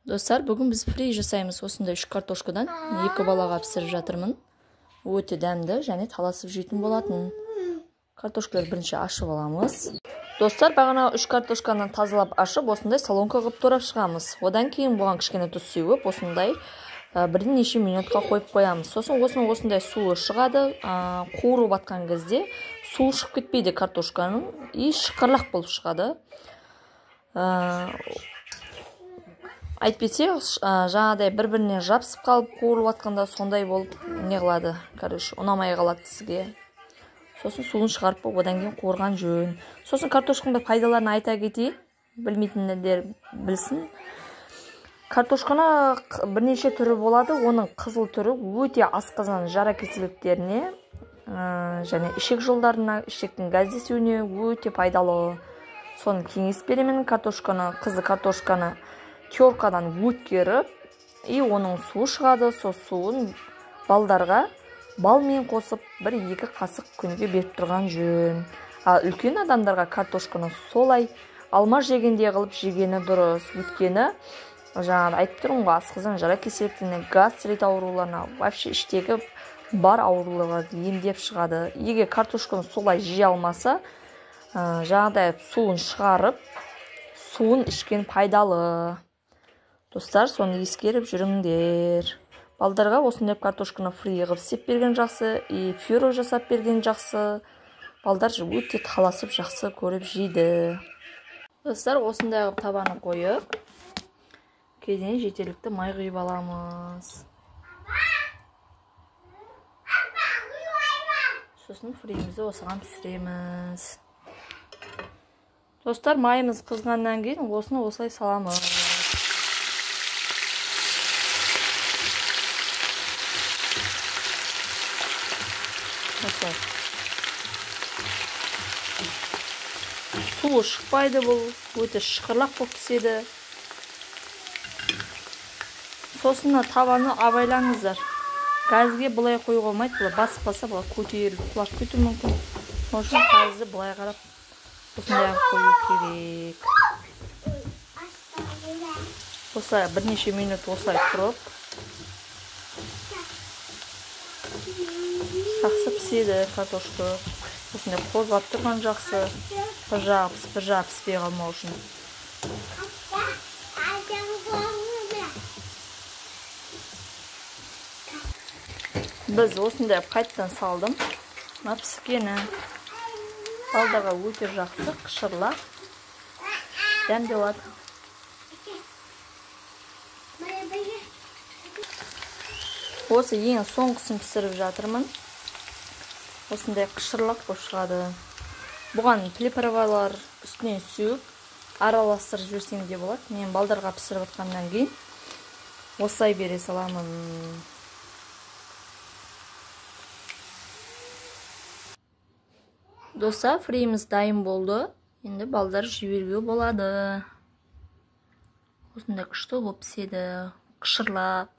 Достар, бүгін біз фри жасаймыз. Осындай 3 картошкадан 2 балаға пісіріп жатырмын. Өте дәмді және таласып жейтін болатын. Картошкаларды бірінші ашып аламыз. Достар, бағана 3 картошканы тазалап ашып, осындай салонка қылып турап шығамыз. Одан кейін бұған кішкене тұз сеуіп, осындай бірнеше минутқа қойып қоямыз. Сосын осындай суы шығады. Қуырып атқан кезде су шығып кетпейді картошканың, и шықырлақ болып шығады. Айтпесе, жаңадай бір-біріне жапсып қалып қуырып атқанда сондай болып не қылады, короче, ұнамай қалады сізге. Сосын суын шығарып, одан кейін қуырған жөн. Сосын картошканың пайдаларын айта кетейін, білмейтіндер білсін. Картошканы бірнеше түрі болады, оның қызыл түрі өте асқазан жара кеселіктеріне және ішек жолдарына, ішектің газдесуіне өте пайдалы. Соны кеңес беремін. Қызыл картошканы теркадан өткеріп, и оның суы шығады. Сол суын балдарға балмен қосып 1-2 қасық күнге беріп тұрған жөн. Ал үлкен адамдарға картошканы солай алма жегенде қылып жегені дұрыс. Өткені жаңағы айтып тұрмын ғой, асқазан жара кеселіктеріне, гастрит ауруларына, вообще іштегі бар ауруларға емдеп шығады. Егер картошканы солай жей алмаса, жаңағыдай суын шығарып, суын ішкен пайдалы. Достар, соны ескеріп жүріңдер. Балдарға осындай картошканы фри қылып істеп берген жақсы, и пюре жасап берген жақсы. Балдар өте таласып жақсы көріп жейді. Достар, осындай қылып табаны қойып, кейден жетерлікті май құйып аламыз. Сосын фриімізді осыған пісіреміз. Достар, майымыз қызғаннан кейін осыны осылай саламыз. Суы шықпайды, бұл өте шықырлақ болып піседі. Сосын табаны абайлаңыздар. Газге бұлай қойуға болмайды, бұлай басып қалса, бұлай көтеріліп құлап кетуі мүмкін. Сол үшін газды бұлай қарап осындай қою керек. Осылай бірнеше минут осылай тұрып, жақсы піседі картошка. Осындай қозғап тұрған жақсы. Bir жағы піспей қалмау үшін. Біз осындай қайттан салдым. Піскені балдаға өте жақсы, қышырлап, дәмді болады. Осы ең соңғысын пісіріп жатырмын. Осындай қышырлап болып шығады. Бұған приправалар үстінен сүйіп, араластырып жіберсең де болады. Мен балдарға пісіріп атқаннан кейін осылай бере саламын. Достар, фриіміз дайын болды. Енді балдар жіберуге болады. Осындай күшті болып піседі, қышырлап.